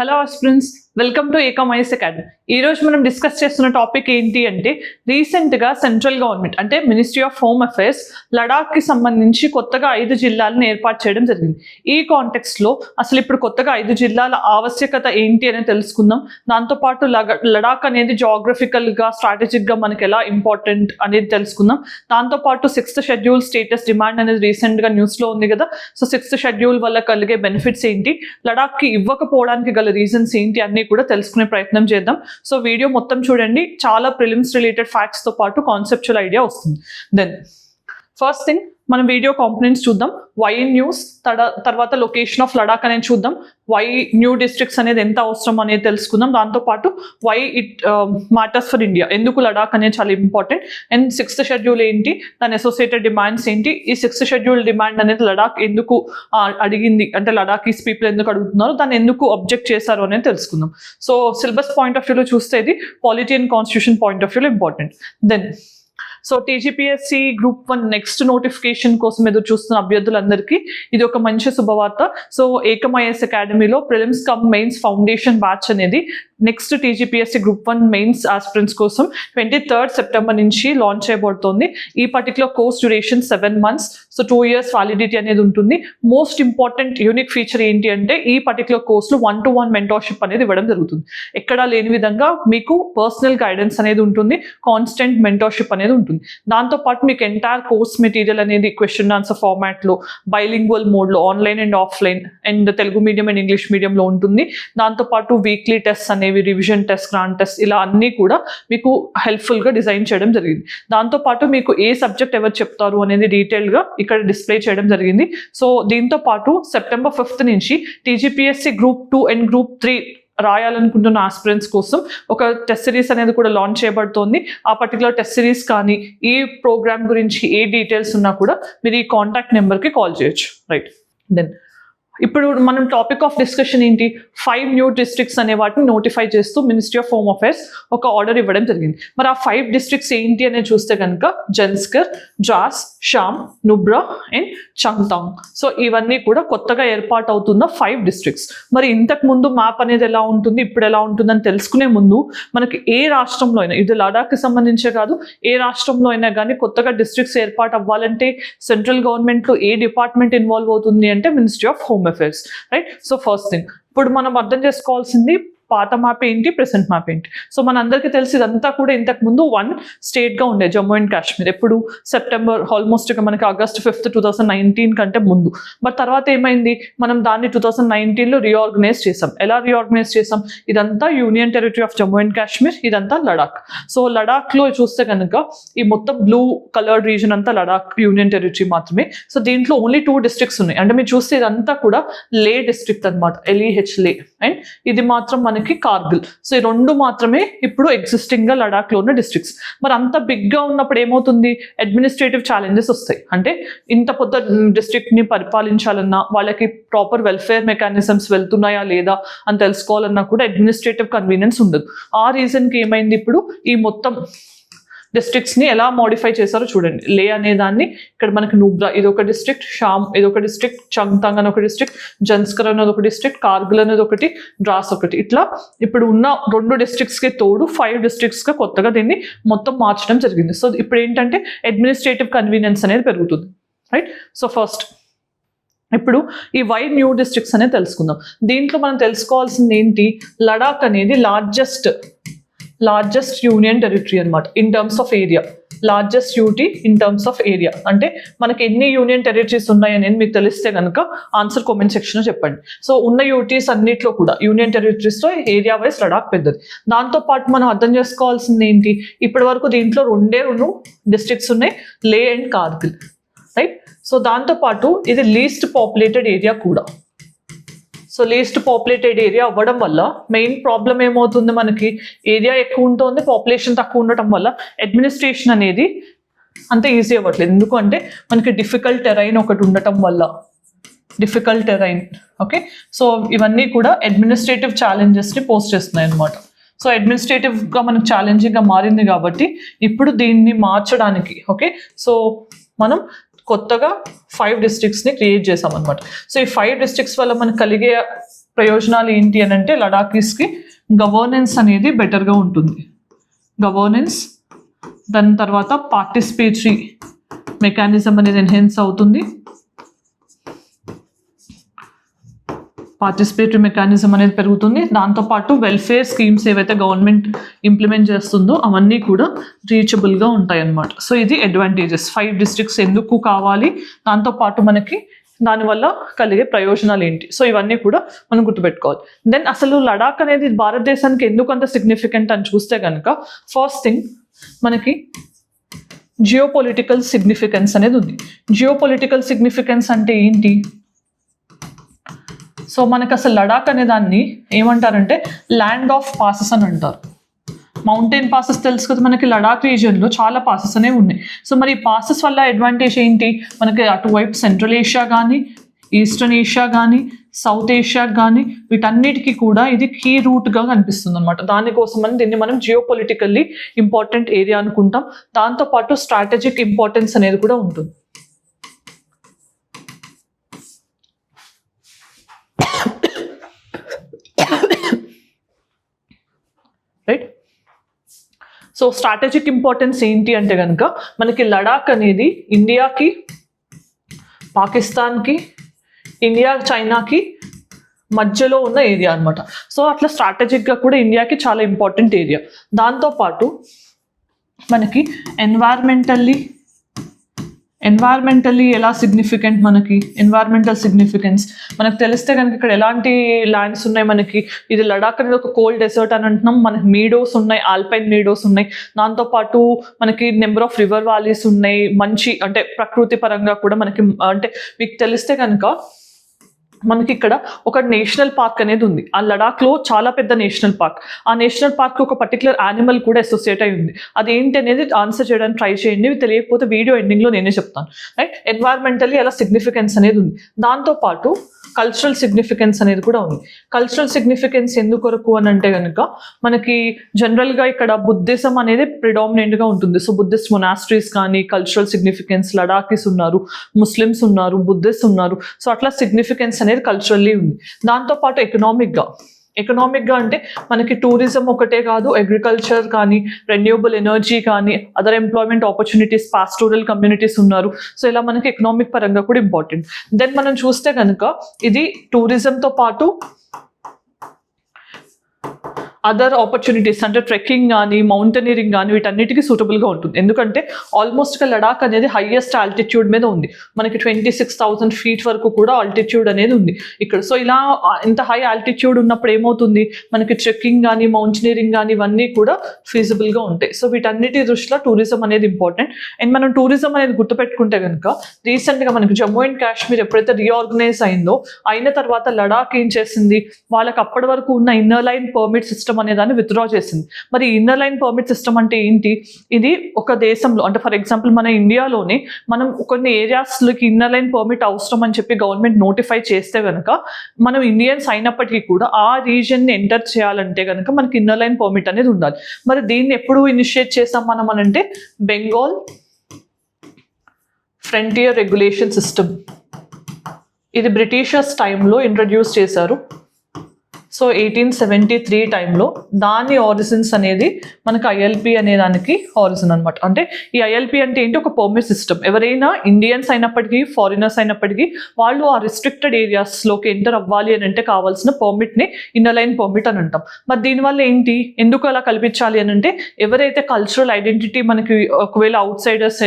Hello aspirants, welcome to Ekamais academy. ఈరోజు మనం discuss చేస్తున్న టాపిక్ ఏంటి అంటే రీసెంట్గా సెంట్రల్ గవర్నమెంట్ అంటే మినిస్ట్రీ ఆఫ్ హోమ్ అఫైర్స్ లడాఖ్కి సంబంధించి కొత్తగా 5 జిల్లాలను ఏర్పాటు చేయడం జరిగింది. ఈ కాంటెక్స్లో అసలు ఇప్పుడు కొత్తగా 5 జిల్లాల ఆవశ్యకత ఏంటి అనేది తెలుసుకుందాం. దాంతోపాటు లడాక్ అనేది జాగ్రఫికల్గా స్ట్రాటజిక్గా మనకి ఎలా ఇంపార్టెంట్ అనేది తెలుసుకుందాం. దాంతోపాటు 6th షెడ్యూల్ స్టేటస్ డిమాండ్ అనేది రీసెంట్గా న్యూస్లో ఉంది కదా. సో 6th షెడ్యూల్ వల్ల కలిగే బెనిఫిట్స్ ఏంటి, లడాఖ్కి ఇవ్వకపోవడానికి గల రీజన్స్ ఏంటి అన్ని కూడా తెలుసుకునే ప్రయత్నం చేద్దాం. సో వీడియో మొత్తం చూడండి, చాలా ప్రిలిమ్స్ రిలేటెడ్ ఫ్యాక్ట్స్ తో పాటు కాన్సెప్చువల్ ఐడియా వస్తుంది. దెన్ ఫస్ట్ థింగ్ మనం వీడియో కాంపోనెంట్స్ చూద్దాం. వై ఇన్ న్యూస్, తర్వాత లొకేషన్ ఆఫ్ లడాక్ అనేది చూద్దాం. వై న్యూ డిస్ట్రిక్ట్స్ అనేది ఎంత అవసరం అనేది తెలుసుకుందాం. దాంతోపాటు why it matters for India, ఎందుకు లడాక్ అనేది చాలా ఇంపార్టెంట్. అండ్ 6th షెడ్యూల్ ఏంటి, దాని అసోసియేటెడ్ డిమాండ్స్ ఏంటి, ఈ 6th షెడ్యూల్ డిమాండ్ అనేది లడాక్ ఎందుకు అడిగింది అంటే లడాకీస్ పీపుల్ ఎందుకు అడుగుతున్నారు, దాన్ని ఎందుకు అబ్జెక్ట్ చేశారు అనేది తెలుసుకుందాం. సో సిలబస్ పాయింట్ ఆఫ్ వ్యూలో చూస్తే ఇది polity and constitution point of వ్యూలో important. Then so TGPSC group 1 next notification కోసం ఎదురు చూస్తున్న అభ్యర్థులందరికీ ఇది ఒక మంచి శుభవార్త. సో ఏకమైఎస్ అకాడమీలో prelims cum mains foundation batch అనేది next TGPSC group 1 mains aspirants కోసం 23rd సెప్టెంబర్ నుంచి లాంచ్ చేయబడుతుంది. ఈ particular course duration 7 months, so 2 years validity అనేది ఉంటుంది. మోస్ట్ ఇంపార్టెంట్ యూనిక్ ఫీచర్ ఏంటి అంటే ఈ పర్టికులర్ కోర్సులో 1-to-1 మెంటర్షిప్ అనేది ఇవ్వడం జరుగుతుంది. ఎక్కడా లేని విధంగా మీకు పర్సనల్ గైడెన్స్ అనేది ఉంటుంది, కాన్స్టెంట్ మెంటర్షిప్ అనేది ఉంటుంది. దాంతోపాటు మీకు ఎంటైర్ కోర్స్ మెటీరియల్ అనేది క్వశ్చన్ ఆన్సర్ ఫార్మాట్లో బైలింగ్వల్ మోడ్లో online and offline and Telugu medium and English మీడియంలో ఉంటుంది. దాంతోపాటు వీక్లీ టెస్ట్ అనేవి, రివిజన్ టెస్ట్, గ్రాండ్ టెస్ట్ ఇలా అన్నీ కూడా మీకు హెల్ప్ఫుల్గా డిజైన్ చేయడం జరిగింది. దాంతోపాటు మీకు ఏ సబ్జెక్ట్ ఎవరు చెప్తారు అనేది డీటెయిల్గా ఇక్కడ డిస్ప్లే చేయడం జరిగింది. సో దీంతో పాటు September 5th నుంచి టీజీపీఎస్సీ గ్రూప్ 2 అండ్ గ్రూప్ 3 రాయాలనుకుంటున్న ఆస్పిరెంట్స్ కోసం ఒక టెస్ట్ సిరీస్ అనేది కూడా లాంచ్ చేయబడుతోంది. ఆ పర్టికులర్ టెస్ట్ సిరీస్ కానీ ఈ ప్రోగ్రామ్ గురించి ఏ డీటెయిల్స్ ఉన్నా కూడా మీరు ఈ కాంటాక్ట్ నెంబర్కి కాల్ చేయొచ్చు. రైట్. దెన్ ఇప్పుడు మనం టాపిక్ ఆఫ్ డిస్కషన్ ఏంటి, 5 న్యూ డిస్ట్రిక్ట్స్ అనే వాటిని నోటిఫై చేస్తూ మినిస్ట్రీ ఆఫ్ హోమ్ అఫైర్స్ ఒక ఆర్డర్ ఇవ్వడం జరిగింది. మరి ఆ 5 డిస్ట్రిక్ట్స్ ఏంటి అనేది చూస్తే కనుక జన్స్కర్, జాస్, షామ్, నుబ్రా అండ్ చంగ్తాంగ్. సో ఇవన్నీ కూడా కొత్తగా ఏర్పాటు అవుతున్న 5 డిస్ట్రిక్ట్స్. మరి ఇంతకు ముందు మ్యాప్ అనేది ఎలా ఉంటుంది, ఇప్పుడు ఎలా ఉంటుందని తెలుసుకునే ముందు మనకి ఏ రాష్ట్రంలో అయినా, ఇది లడాఖ్కి సంబంధించే కాదు, ఏ రాష్ట్రంలో అయినా కానీ కొత్తగా డిస్ట్రిక్ట్స్ ఏర్పాటు అవ్వాలంటే సెంట్రల్ గవర్నమెంట్లో ఏ డిపార్ట్మెంట్ ఇన్వాల్వ్ అవుతుంది అంటే ministry of home affairs. Right. So first thing ఇప్పుడు మనం అర్థం చేసుకోవాల్సింది పాత మ్యాప్ ఏంటి, ప్రెసెంట్ మ్యాప్ ఏంటి. సో మనందరికీ తెలిసి ఇదంతా కూడా ఇంతకు ముందు 1 స్టేట్గా ఉండే జమ్మూ అండ్ కాశ్మీర్. ఎప్పుడు సెప్టెంబర్ ఆల్మోస్ట్గా మనకి August 5th 2019 కంటే ముందు. బట్ తర్వాత ఏమైంది, మనం దాన్ని 2019లో రీఆర్గనైజ్ చేసాం. ఎలా రీఆర్గనైజ్ చేసాం, ఇదంతా union territory of Jammu and Kashmir, ఇదంతా లడాక్. సో లడాక్లో చూస్తే కనుక ఈ మొత్తం బ్లూ కలర్డ్ రీజన్ అంతా లడాక్ యూనియన్ టెరిటరీ మాత్రమే. సో దీంట్లో ఓన్లీ 2 డిస్ట్రిక్ట్స్ ఉన్నాయి. అంటే మీరు చూస్తే ఇదంతా కూడా లే డిస్ట్రిక్ట్ అనమాట, LEH లే. అండ్ ఇది మాత్రం మనకి కార్గిల్. సో ఈ 2 మాత్రమే ఇప్పుడు ఎగ్జిస్టింగ్ గా లడాక్ లో ఉన్న డిస్ట్రిక్ట్స్. మరి అంత బిగ్ గా ఉన్నప్పుడు ఏమవుతుంది, అడ్మినిస్ట్రేటివ్ ఛాలెంజెస్ వస్తాయి. అంటే ఇంత పెద్ద డిస్ట్రిక్ట్ ని పరిపాలించాలన్నా, వాళ్ళకి ప్రాపర్ వెల్ఫేర్ మెకానిజమ్స్ వెళ్తున్నాయా లేదా అని తెలుసుకోవాలన్నా కూడా అడ్మినిస్ట్రేటివ్ కన్వీనియన్స్ ఉండదు. ఆ రీజన్ కి ఏమైంది, ఇప్పుడు ఈ మొత్తం డిస్ట్రిక్ట్స్ ని ఎలా మోడిఫై చేశారో చూడండి. లే అనే దాన్ని ఇక్కడ మనకి నుబ్రా ఇదొక డిస్ట్రిక్ట్, షామ్ ఇదొక డిస్ట్రిక్ట్, చంగ్తాంగ్ అని ఒక డిస్ట్రిక్ట్, జన్స్కర్ అనేది ఒక డిస్ట్రిక్ట్, కార్గిల్ అనేది ఒకటి, డ్రాస్ ఒకటి. ఇట్లా ఇప్పుడు ఉన్న 2 డిస్ట్రిక్ట్స్కి తోడు 5 డిస్ట్రిక్ట్స్గా కొత్తగా దీన్ని మొత్తం మార్చడం జరిగింది. సో ఇప్పుడు ఏంటంటే అడ్మినిస్ట్రేటివ్ కన్వీనియన్స్ అనేది పెరుగుతుంది. రైట్. సో ఫస్ట్ ఇప్పుడు ఈ 5 న్యూ డిస్ట్రిక్ట్స్ అనేది తెలుసుకుందాం. దీంట్లో మనం తెలుసుకోవాల్సింది ఏంటి, లడాక్ అనేది లార్జెస్ట్ యూనియన్ టెరిటరీ అనమాట in terms of area. Largest UT in terms of area అంటే మనకి ఎన్ని యూనియన్ టెరిటరీస్ ఉన్నాయి అనేది మీకు తెలిస్తే కనుక ఆన్సర్ కామెంట్ సెక్షన్లో చెప్పండి. సో ఉన్న యూటీస్ అన్నిట్లో కూడా యూనియన్ టెరిటరీస్లో ఏరియా వైజ్ లడాక్ పెద్దది. దాంతోపాటు మనం అర్థం చేసుకోవాల్సింది ఏంటి, ఇప్పటి వరకు దీంట్లో 2 డిస్ట్రిక్ట్స్ ఉన్నాయి, లే అండ్ కార్గిల్. రైట్. సో దాంతోపాటు ఇది లీస్ట్ పాపులేటెడ్ ఏరియా కూడా. సో లీస్ట్ పాపులేటెడ్ ఏరియా అవ్వడం వల్ల మెయిన్ ప్రాబ్లం ఏమవుతుంది, మనకి ఏరియా ఎక్కువ ఉంటుంది, పాపులేషన్ తక్కువ ఉండటం వల్ల అడ్మినిస్ట్రేషన్ అనేది అంత ఈజీ అవ్వట్లేదు. ఎందుకంటే మనకి డిఫికల్ట్ టెరైన్ ఒకటి ఉండటం వల్ల, డిఫికల్ట్ టెరైన్. ఓకే. సో ఇవన్నీ కూడా అడ్మినిస్ట్రేటివ్ ఛాలెంజెస్ని పోస్ట్ చేస్తున్నాయి అనమాట. సో అడ్మినిస్ట్రేటివ్గా మనకు ఛాలెంజింగ్గా మారింది కాబట్టి ఇప్పుడు దీన్ని మార్చడానికి ఓకే సో మనం కొత్తగా 5 డిస్ట్రిక్ట్స్ని క్రియేట్ చేసామన్నమాట. సో ఈ 5 డిస్ట్రిక్ట్స్ వల్ల మనకు కలిగే ప్రయోజనాలు ఏంటి అని అంటే లడాఖీస్కి గవర్నెన్స్ అనేది బెటర్గా ఉంటుంది, గవర్నెన్స్. దాని తర్వాత పార్టిసిపేటరీ మెకానిజం అనేది ఎన్హాన్స్ అవుతుంది, పార్టిసిపేటరీ మెకానిజం అనేది పెరుగుతుంది. దాంతోపాటు వెల్ఫేర్ స్కీమ్స్ ఏవైతే గవర్నమెంట్ ఇంప్లిమెంట్ చేస్తుందో అవన్నీ కూడా రీచబుల్గా ఉంటాయి అన్నమాట. సో ఇది అడ్వాంటేజెస్. 5 డిస్ట్రిక్ట్స్ ఎందుకు కావాలి, దాంతోపాటు మనకి దానివల్ల కలిగే ప్రయోజనాలు ఏంటి, సో ఇవన్నీ కూడా మనం గుర్తుపెట్టుకోవాలి. దెన్ అసలు లడాక్ అనేది భారతదేశానికి ఎందుకు అంత సిగ్నిఫికెంట్ అని చూస్తే కనుక ఫస్ట్ థింగ్ మనకి జియోపొలిటికల్ సిగ్నిఫికెన్స్ అనేది ఉంది. జియోపొలిటికల్ సిగ్నిఫికెన్స్ అంటే ఏంటి, సో మనకు అసలు లడాక్ అనే దాన్ని ఏమంటారంటే ల్యాండ్ ఆఫ్ పాసెస్ అని అంటారు. మౌంటైన్ పాసెస్ తెలుసు కదా మనకి, లడాక్ రీజియన్లో చాలా పాసెస్ అనేవి ఉన్నాయి. సో మరి ఈ పాసెస్ వల్ల అడ్వాంటేజ్ ఏంటి, మనకి అటువైపు సెంట్రల్ ఏషియా కానీ, ఈస్టర్న్ ఏషియా కానీ, సౌత్ ఏషియా కానీ వీటన్నిటికీ కూడా ఇది కీ రూట్గా కనిపిస్తుంది అనమాట. దానికోసం అని దీన్ని మనం జియోపొలిటికల్లీ ఇంపార్టెంట్ ఏరియా అనుకుంటాం. దాంతోపాటు స్ట్రాటజిక్ ఇంపార్టెన్స్ అనేది కూడా ఉంటుంది. రైట్. సో స్ట్రాటజిక్ ఇంపార్టెన్స్ ఏంటి అంటే కనుక మనకి లడాక్ అనేది ఇండియాకి, పాకిస్తాన్కి, ఇండియా చైనాకి మధ్యలో ఉన్న ఏరియా అనమాట. సో అట్లా స్ట్రాటజిక్గా కూడా ఇండియాకి చాలా ఇంపార్టెంట్ ఏరియా. దాంతోపాటు మనకి ఎన్వైర్మెంటల్లీ ఎలా సిగ్నిఫికెంట్, మనకి ఎన్వైర్మెంటల్ సిగ్నిఫికెన్స్ మనకు తెలిస్తే కనుక ఇక్కడ ఎలాంటి ల్యాండ్స్ ఉన్నాయి మనకి. ఇది లడాక్ అనేది ఒక కోల్డ్ డెసర్ట్ అని అంటున్నాం, మనకి మీడోస్ ఉన్నాయి, ఆల్పైన్ మీడోస్ ఉన్నాయి. దాంతోపాటు మనకి నెంబర్ ఆఫ్ రివర్ వ్యాలీస్ ఉన్నాయి, మంచి అంటే ప్రకృతి పరంగా కూడా మనకి. అంటే మీకు తెలిస్తే కనుక మనకి ఇక్కడ ఒక నేషనల్ పార్క్ అనేది ఉంది. ఆ లడాఖ్లో చాలా పెద్ద నేషనల్ పార్క్. ఆ నేషనల్ పార్క్ ఒక పర్టికులర్ యానిమల్ కూడా అసోసియేట్ అయి ఉంది. అది ఏంటి అనేది ఆన్సర్ చేయడానికి ట్రై చేయండి, తెలియకపోతే వీడియో ఎండింగ్లో నేనే చెప్తాను. రైట్. ఎన్వైర్మెంటల్లీ అలా సిగ్నిఫికెన్స్ అనేది ఉంది. దాంతోపాటు కల్చరల్ సిగ్నిఫికెన్స్ అనేది కూడా ఉంది. కల్చరల్ సిగ్నిఫికెన్స్ ఎందుకొరకు అని అంటే కనుక మనకి జనరల్గా ఇక్కడ బుద్ధిజం అనేది ప్రిడామినెంట్గా ఉంటుంది. సో బుద్ధిస్ట్ మొనాస్ట్రీస్ కానీ, కల్చరల్ సిగ్నిఫికెన్స్, లడాఖీస్ ఉన్నారు, ముస్లిమ్స్ ఉన్నారు, బుద్ధిస్ట్ ఉన్నారు. సో అట్లా సిగ్నిఫికెన్స్ అనేది కల్చరల్లీ ఉంది. దాంతోపాటు ఎకనామిక్గా అంటే మనకి టూరిజం ఒకటే కాదు, అగ్రికల్చర్ కానీ, రెన్యూబుల్ ఎనర్జీ కానీ, other employment opportunities, pastoral communities ఉన్నారు. సో ఇలా మనకి ఎకనామిక్ పరంగా కూడా ఇంపార్టెంట్. దెన్ మనం చూస్తే కనుక ఇది టూరిజంతో పాటు అదర్ ఆపర్చునిటీస్ అంటే ట్రెక్కింగ్ కానీ, మౌంటైనరింగ్ కానీ వీటన్నిటికీ సూటబుల్గా ఉంటుంది. ఎందుకంటే ఆల్మోస్ట్గా లడాక్ అనేది హైయెస్ట్ ఆల్టిట్యూడ్ మీద ఉంది. మనకి 26,000 feet వరకు కూడా ఆల్టిట్యూడ్ అనేది ఉంది ఇక్కడ. సో ఇలా ఇంత హై ఆల్టిట్యూడ్ ఉన్నప్పుడు ఏమవుతుంది, మనకి ట్రెక్కింగ్ కానీ, మౌంటైనరింగ్ కానీ ఇవన్నీ కూడా ఫీజిబుల్గా ఉంటాయి. సో వీటన్నిటి దృష్టిలో టూరిజం అనేది ఇంపార్టెంట్. అండ్ మనం టూరిజం అనేది గుర్తుపెట్టుకుంటే కనుక రీసెంట్గా మనకి జమ్మూ అండ్ కాశ్మీర్ ఎప్పుడైతే రీఆర్గనైజ్ అయిన తర్వాత లడాక్ ఏం చేసింది, వాళ్ళకి అప్పటి వరకు ఉన్న ఇన్నర్ లైన్ పర్మిట్ సిస్టమ్ అనే దాన్ని విత్డ్రా చేసింది. మరి ఇన్నర్ లైన్ పర్మిట్ సిస్టమ్ అంటే ఏంటి, ఇది ఒక దేశంలో అంటే ఫర్ ఎగ్జాంపుల్ మన ఇండియాలోనే మనం కొన్ని ఏరియాస్లోకి ఇన్నర్ లైన్ పర్మిట్ అవసరం అని చెప్పి గవర్నమెంట్ నోటిఫై చేస్తే కనుక మనం ఇండియన్స్ అయినప్పటికీ కూడా ఆ రీజియన్ని ఎంటర్ చేయాలంటే కనుక మనకి ఇన్నర్ లైన్ పర్మిట్ అనేది ఉండాలి. మరి దీన్ని ఎప్పుడు ఇనిషియేట్ చేసాం మనం అనంటే బెంగాల్ ఫ్రంటియర్ రెగ్యులేషన్ సిస్టమ్. ఇది బ్రిటిషర్స్ టైంలో ఇంట్రడ్యూస్ చేశారు. సో 1873 టైంలో దాని ఆరిజిన్స్ అనేది మనకు ఐఎల్పి అనే దానికి ఆరిజిన్ అనమాట. అంటే ఈ ఐఎల్పి అంటే ఏంటి, ఒక పర్మిట్ సిస్టమ్. ఎవరైనా ఇండియన్స్ అయినప్పటికీ, ఫారినర్స్ అయినప్పటికీ వాళ్ళు ఆ రిస్ట్రిక్టెడ్ ఏరియాస్లోకి ఎంటర్ అవ్వాలి అని అంటే కావాల్సిన పర్మిట్ని ఇన్నర్ లైన్ పర్మిట్ అని అంటాం. మరి దీనివల్ల ఏంటి, ఎందుకు అలా కల్పించాలి అని అంటే ఎవరైతే కల్చరల్ ఐడెంటిటీ మనకి ఒకవేళ అవుట్ సైడర్స్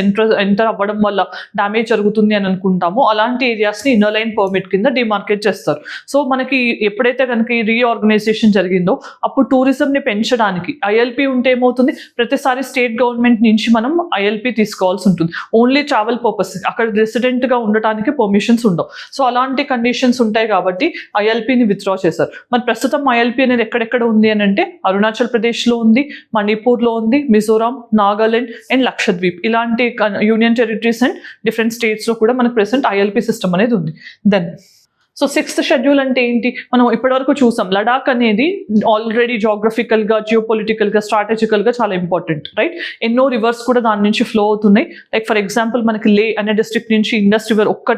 ఎంటర్ అవ్వడం వల్ల డ్యామేజ్ జరుగుతుంది అని అనుకుంటామో అలాంటి ఏరియాస్ని ఇన్నర్ లైన్ పర్మిట్ కింద డిమార్కెట్ చేస్తారు. సో మనకి ఎప్పుడైతే కనుక రీఆర్గనైజేషన్ జరిగిందో అప్పుడు టూరిజంని పెంచడానికి ఐఎల్పి ఉంటే ఏమవుతుంది, ప్రతిసారి స్టేట్ గవర్నమెంట్ నుంచి మనం ఐఎల్పి తీసుకోవాల్సి ఉంటుంది. ఓన్లీ ట్రావెల్ పర్పస్, అక్కడ రెసిడెంట్గా ఉండటానికి పర్మిషన్స్ ఉండవు. సో అలాంటి కండిషన్స్ ఉంటాయి కాబట్టి ఐఎల్పిని విత్డ్రా చేశారు. మరి ప్రస్తుతం ఐఎల్పి అనేది ఎక్కడెక్కడ ఉంది అని అంటే అరుణాచల్ ప్రదేశ్లో ఉంది, మణిపూర్లో ఉంది, మిజోరాం, నాగాలాండ్ అండ్ లక్షద్వీప్ ఇలాంటి యూనియన్ టెరిటరీస్ అండ్ డిఫరెంట్ స్టేట్స్లో కూడా మనకు ప్రెసెంట్ ఐఎల్పి సిస్టమ్ అనేది ఉంది. దెన్ సో 6th షెడ్యూల్ అంటే ఏంటి, మనం ఇప్పటివరకు చూసాం లడాక్ అనేది ఆల్రెడీ జాగ్రఫికల్గా, జియోపొలిటికల్గా, స్ట్రాటజికల్గా చాలా ఇంపార్టెంట్, రైట్. ఎన్నో రివర్స్ కూడా దాని నుంచి ఫ్లో అవుతున్నాయి. లైక్ ఫర్ ఎగ్జాంపుల్ మనకి లే అనే డిస్ట్రిక్ట్ నుంచి ఇండస్ రివర్ ఒక్క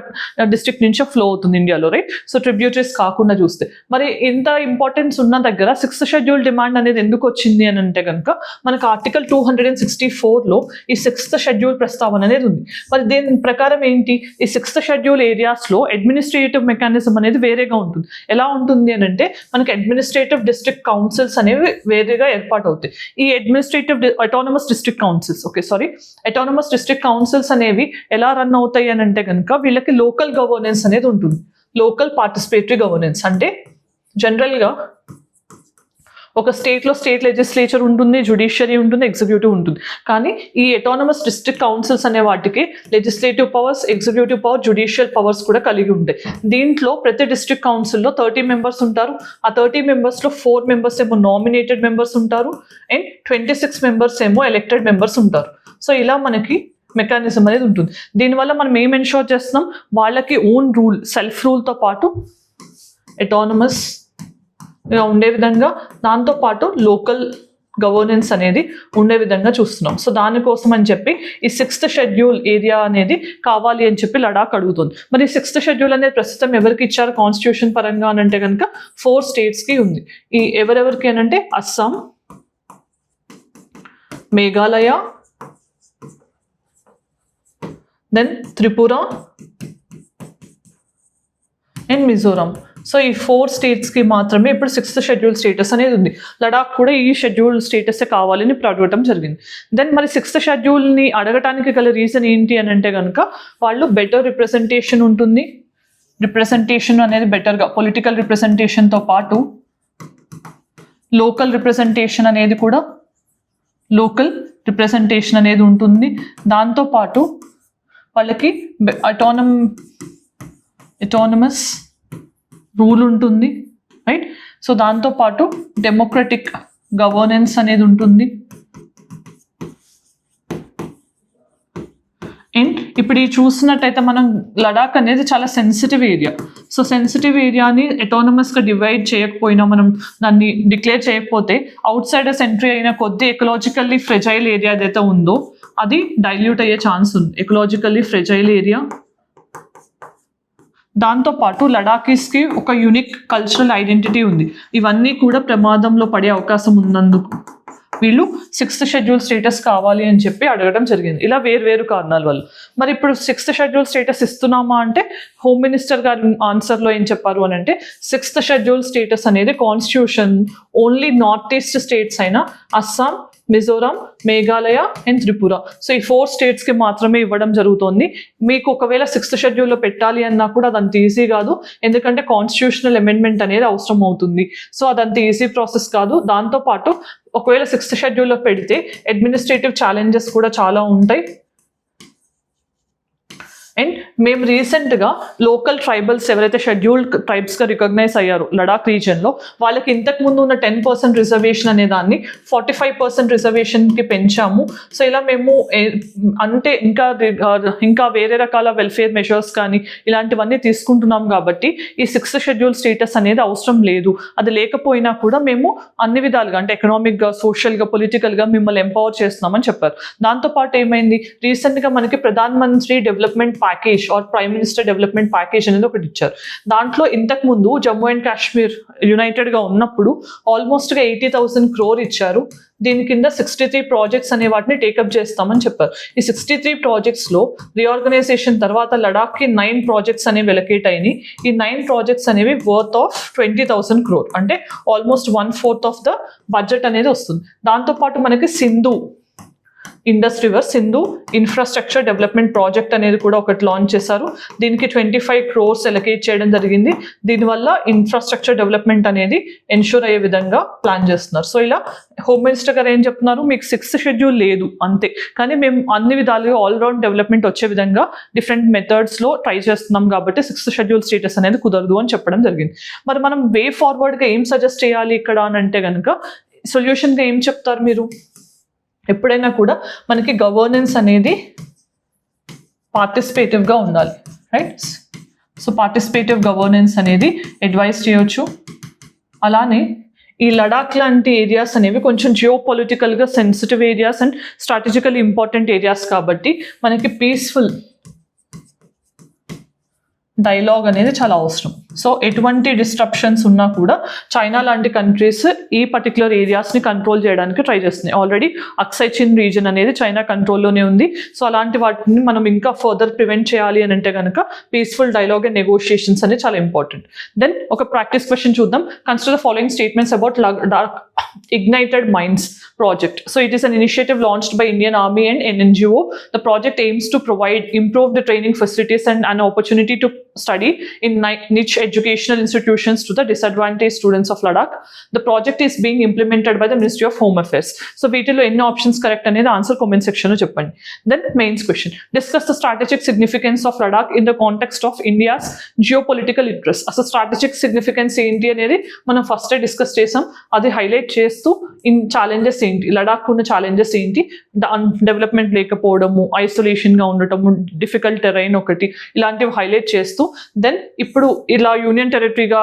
డిస్ట్రిక్ట్ నుంచే ఫ్లో అవుతుంది ఇండియాలో, రైట్. సో ట్రిబ్యూటరీస్ కాకుండా చూస్తే మరి ఇంత ఇంపార్టెన్స్ ఉన్న దగ్గర 6th షెడ్యూల్ డిమాండ్ అనేది ఎందుకు వచ్చింది అని అంటే కనుక మనకు ఆర్టికల్ 264లో ఈ 6th షెడ్యూల్ ప్రస్తావన అనేది ఉంది. మరి దీని ప్రకారం ఏంటి, ఈ 6th షెడ్యూల్ ఏరియాస్లో అడ్మినిస్ట్రేటివ్ మెకానిజం అనేది వేరేగా ఉంటుంది. ఎలా ఉంటుంది అని అంటే మనకి అడ్మినిస్ట్రేటివ్ డిస్ట్రిక్ట్ కౌన్సిల్స్ అనేవి వేరేగా ఏర్పాటు అవుతాయి. ఈ అటానమస్ డిస్ట్రిక్ట్ కౌన్సిల్స్ అనేవి ఎలా రన్ అవుతాయి అని అంటే కనుక వీళ్ళకి లోకల్ గవర్నెన్స్ అనేది ఉంటుంది. లోకల్ పార్టిసిపేటరీ గవర్నెన్స్ అంటే జనరల్గా ఒక స్టేట్లో స్టేట్ లెజిస్లేచర్ ఉంటుంది, జ్యుడిషియరీ ఉంటుంది, ఎగ్జిక్యూటివ్ ఉంటుంది. కానీ ఈ అటానమస్ డిస్ట్రిక్ట్ కౌన్సిల్స్ అనే వాటికి legislative powers, executive power, judicial powers కూడా కలిగి ఉంటాయి. దీంట్లో ప్రతి డిస్ట్రిక్ట్ కౌన్సిల్లో 30 మెంబర్స్ ఉంటారు. ఆ 30 మెంబర్స్లో 4 మెంబర్స్ ఏమో నామినేటెడ్ మెంబర్స్ ఉంటారు అండ్ 26 మెంబర్స్ ఏమో ఎలక్టెడ్ మెంబర్స్ ఉంటారు. సో ఇలా మనకి మెకానిజం అనేది ఉంటుంది. దీనివల్ల మనం ఏం ఎన్షూర్ చేస్తున్నాం, వాళ్ళకి ఓన్ రూల్, సెల్ఫ్ రూల్తో పాటు అటానమస్ ఉండే విధంగా, దాంతోపాటు లోకల్ గవర్నెన్స్ అనేది ఉండే విధంగా చూస్తున్నాం. సో దానికోసం అని చెప్పి ఈ 6th షెడ్యూల్ ఏరియా అనేది కావాలి అని చెప్పి లడాక్ అడుగుతుంది. మరి 6th షెడ్యూల్ అనేది ప్రస్తుతం ఎవరికి ఇచ్చారు కాన్స్టిట్యూషన్ పరంగా అని అంటే కనుక 4 స్టేట్స్కి ఉంది. ఈ ఎవరెవరికి అని అంటే Assam, Meghalaya, then Tripura and Mizoram. So ఈ 4 స్టేట్స్కి మాత్రమే ఇప్పుడు 6th షెడ్యూల్ స్టేటస్ అనేది ఉంది. లడాక్ కూడా ఈ షెడ్యూల్ స్టేటస్ కావాలని ఇప్పుడు అడగటం జరిగింది. దెన్ మరి 6th షెడ్యూల్ని అడగటానికి గల రీజన్ ఏంటి అని అంటే కనుక వాళ్ళు బెటర్ రిప్రజెంటేషన్ ఉంటుంది. రిప్రజెంటేషన్ అనేది బెటర్గా, పొలిటికల్ రిప్రజెంటేషన్తో పాటు లోకల్ రిప్రజెంటేషన్ అనేది కూడా ఉంటుంది. దాంతోపాటు వాళ్ళకి అటానమస్ రూల్ ఉంటుంది, రైట్. సో దాంతోపాటు డెమోక్రటిక్ గవర్నెన్స్ అనేది ఉంటుంది. అండ్ ఇప్పుడు ఈ చూసినట్టయితే మనం లడాక్ అనేది చాలా సెన్సిటివ్ ఏరియా. సో సెన్సిటివ్ ఏరియాని అటానమస్గా డివైడ్ చేయకపోయినా, మనం దాన్ని డిక్లేర్ చేయకపోతే అవుట్ సైడర్స్ ఎంట్రీ అయిన కొద్దీ ఎకలాజికల్లీ ఫ్రెజైల్ ఏరియా ఏదైతే ఉందో అది డైల్యూట్ అయ్యే ఛాన్స్ ఉంది. Ecologically fragile area. దాంతోపాటు లడాకీస్కి ఒక యూనిక్ కల్చరల్ ఐడెంటిటీ ఉంది. ఇవన్నీ కూడా ప్రమాదంలో పడే అవకాశం ఉన్నందుకు వీళ్ళు 6th షెడ్యూల్ స్టేటస్ కావాలి అని చెప్పి అడగడం జరిగింది. ఇలా వేరు కారణాల వల్ల. మరి ఇప్పుడు 6th షెడ్యూల్ స్టేటస్ ఇస్తున్నామా అంటే హోమ్ మినిస్టర్ గారి ఆన్సర్లో ఏం చెప్పారు అని అంటే 6th షెడ్యూల్ స్టేటస్ అనేది constitution only north east states అయిన అస్సాం, మిజోరాం, మేఘాలయ అండ్ త్రిపుర, సో ఈ 4 స్టేట్స్కి మాత్రమే ఇవ్వడం జరుగుతుంది. మీకు ఒకవేళ 6th షెడ్యూల్లో పెట్టాలి అన్నా కూడా అదంత ఈజీ కాదు, ఎందుకంటే కాన్స్టిట్యూషనల్ అమెండ్మెంట్ అనేది అవసరం అవుతుంది. సో అదంత ఈజీ ప్రాసెస్ కాదు. దాంతోపాటు ఒకవేళ 6th షెడ్యూల్లో పెడితే అడ్మినిస్ట్రేటివ్ ఛాలెంజెస్ కూడా చాలా ఉంటాయి. అండ్ మేము రీసెంట్గా లోకల్ ట్రైబల్స్ ఎవరైతే షెడ్యూల్డ్ ట్రైబ్స్గా రికగ్నైజ్ అయ్యారో లడాక్ రీజియన్లో, వాళ్ళకి ఇంతకుముందు ఉన్న 10% రిజర్వేషన్ అనే దాన్ని 45% రిజర్వేషన్కి పెంచాము. సో ఇలా మేము అంటే ఇంకా వేరే రకాల వెల్ఫేర్ మెషర్స్ కానీ ఇలాంటివన్నీ తీసుకుంటున్నాం కాబట్టి ఈ 6th షెడ్యూల్ స్టేటస్ అనేది అవసరం లేదు. అది లేకపోయినా కూడా మేము అన్ని విధాలుగా అంటే ఎకనామిక్గా, సోషల్గా, పొలిటికల్గా మిమ్మల్ని ఎంపవర్ చేస్తున్నామని చెప్పారు. దాంతోపాటు ఏమైంది, రీసెంట్గా మనకి Pradhan Mantri development package or prime minister development package అనేది ఒకటి ఇచ్చారు. దాంట్లో ఇంతకుముందు జమ్మూ అండ్ కాశ్మీర్ యునైటెడ్గా ఉన్నప్పుడు ఆల్మోస్ట్గా 80,000 crore ఇచ్చారు. దీని కింద 63 ప్రాజెక్ట్స్ అనే వాటిని టేకప్ చేస్తామని చెప్పారు. ఈ 63 ప్రాజెక్ట్స్లో రీఆర్గనైజేషన్ తర్వాత లడాక్కి 9 ప్రాజెక్ట్స్ అనేవి ఎలకేట్ అయినాయి. ఈ 9 ప్రాజెక్ట్స్ అనేవి వర్త్ ఆఫ్ 20,000 crore, అంటే ఆల్మోస్ట్ 1/4 ఆఫ్ ద బడ్జెట్ అనేది వస్తుంది. దాంతోపాటు మనకి Indus river Sindhu infrastructure development project అనేది కూడా ఒకటి లాంచ్ చేశారు. దీనికి 25 crores ఎలకేట్ చేయడం జరిగింది. దీనివల్ల ఇన్ఫ్రాస్ట్రక్చర్ డెవలప్మెంట్ అనేది ఎన్షూర్ అయ్యే విధంగా ప్లాన్ చేస్తున్నారు. సో ఇలా హోమ్ మినిస్టర్ గారు ఏం చెప్తున్నారు, మీకు 6th షెడ్యూల్ లేదు అంతే, కానీ మేము అన్ని విధాలుగా ఆల్రౌండ్ డెవలప్మెంట్ వచ్చే విధంగా డిఫరెంట్ మెథడ్స్లో ట్రై చేస్తున్నాం కాబట్టి 6th షెడ్యూల్ స్టేటస్ అనేది కుదరదు అని చెప్పడం జరిగింది. మరి మనం వే ఫార్వర్డ్గా ఏం సజెస్ట్ చేయాలి ఇక్కడ అని అంటే కనుక సొల్యూషన్గా ఏం చెప్తారు మీరు? ఎప్పుడైనా కూడా మనకి గవర్నెన్స్ అనేది పార్టిసిపేటివ్గా ఉండాలి, రైట్. సో పార్టిసిపేటివ్ గవర్నెన్స్ అనేది అడ్వైస్ చేయొచ్చు. అలానే ఈ లడాక్ లాంటి ఏరియాస్ అనేవి కొంచెం జియోపొలిటికల్గా sensitive areas and strategical important areas కాబట్టి మనకి పీస్ఫుల్ డైలాగ్ అనేది చాలా అవసరం. సో ఎటువంటి డిస్ట్రప్షన్స్ ఉన్నా కూడా చైనా లాంటి కంట్రీస్ ఈ పర్టికులర్ ఏరియాస్ని కంట్రోల్ చేయడానికి ట్రై చేస్తున్నాయి. ఆల్రెడీ అక్సై చిన్ రీజన్ అనేది చైనా కంట్రోల్లోనే ఉంది. సో అలాంటి వాటిని మనం ఇంకా ఫర్దర్ ప్రివెంట్ చేయాలి అని అంటే కనుక పీస్ఫుల్ డైలాగ్ అండ్ నెగోషియేషన్స్ అనేది చాలా ఇంపార్టెంట్. దెన్ ఒక ప్రాక్టీస్ క్వశ్చన్ చూద్దాం. Consider the following statements about Ladakh Ignited Minds project. So it is an initiative launched by Indian Army and an NGO. The project aims to provide improved training facilities and an opportunity to study in niche educational institutions to the disadvantaged students of Ladakh. The project is being implemented by the Ministry of Home Affairs. So వీటిలో ఎన్ని options correct అనేది answer comment సెక్షన్లో చెప్పండి. Then mains question, discuss the strategic significance of Ladakh in the context of India's geopolitical interest. అసలు strategic significance ఏంటి అనేది మనం ఫస్టే డిస్కస్ చేసాం. అది హైలైట్ చేస్తూ ఇన్ ఛాలెంజెస్ ఏంటి, లడాక్ ఉన్న ఛాలెంజెస్ ఏంటి, డెవలప్మెంట్ లేకపోవడము, ఐసోలేషన్గా ఉండటము, డిఫికల్ట్ టెరైన్ ఒకటి, ఇలాంటివి హైలైట్ చేస్తూ దెన్ ఇప్పుడు ఇలా యూనియన్ టెరిటరీగా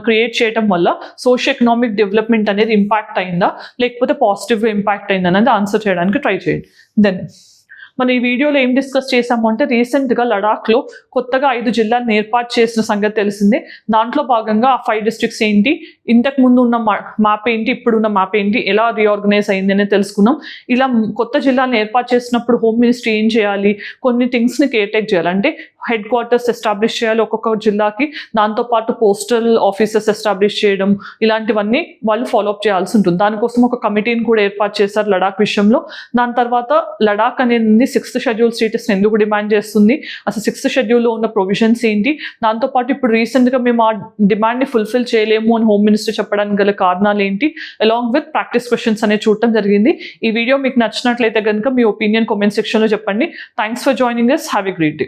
క్రియేట్ చేయడం వల్ల సోషియో ఎకనామిక్ డెవలప్మెంట్ అనేది ఇంపాక్ట్ అయిందా లేకపోతే పాజిటివ్గా ఇంపాక్ట్ అయిందా అనేది ఆన్సర్ చేయడానికి ట్రై చేయండి. దెన్ మనం ఈ వీడియోలో ఏం డిస్కస్ చేసాము అంటే రీసెంట్గా లడాక్లో కొత్తగా 5 జిల్లాలను ఏర్పాటు చేసిన సంగతి తెలిసిందే. దాంట్లో భాగంగా ఆ 5 డిస్ట్రిక్ట్స్ ఏంటి, ఇంతకు ముందు ఉన్న మ్యాప్ ఏంటి, ఇప్పుడున్న మ్యాప్ ఏంటి, ఎలా రీఆర్గనైజ్ అయింది అనేది తెలుసుకున్నాం. ఇలా కొత్త జిల్లాలను ఏర్పాటు చేసినప్పుడు హోమ్ మినిస్ట్రీ ఏం చేయాలి, కొన్ని థింగ్స్ని కేర్టేక్ చేయాలి. అంటే హెడ్ క్వార్టర్స్ ఎస్టాబ్లిష్ చేయాలి ఒక్కొక్క జిల్లాకి, దాంతోపాటు పోస్టల్ ఆఫీసెస్ ఎస్టాబ్లిష్ చేయడం, ఇలాంటివన్నీ వాళ్ళు ఫాలోఅప్ చేయాల్సి ఉంటుంది. దానికోసం ఒక కమిటీని కూడా ఏర్పాటు చేశారు లడాక్ విషయంలో. దాని తర్వాత లడాక్ అనేది 6th షెడ్యూల్ స్టేటస్ ఎందుకు డిమాండ్ చేస్తుంది, అసలు 6th షెడ్యూల్లో ఉన్న ప్రొవిజన్స్ ఏంటి, దాంతోపాటు ఇప్పుడు రీసెంట్గా మేము ఆ డిమాండ్ని ఫుల్ఫిల్ చేయలేము అని హోమ్ మినిస్టర్ చెప్పడానికి గల కారణాలు ఏంటి, అలాంగ్ విత్ ప్రాక్టీస్ క్వశ్చన్స్ అనేది చూడటం జరిగింది. ఈ వీడియో మీకు నచ్చినట్లయితే కనుక మీ ఒపీనియన్ కామెంట్ సెక్షన్లో చెప్పండి. Thanks for joining us. Have a great day.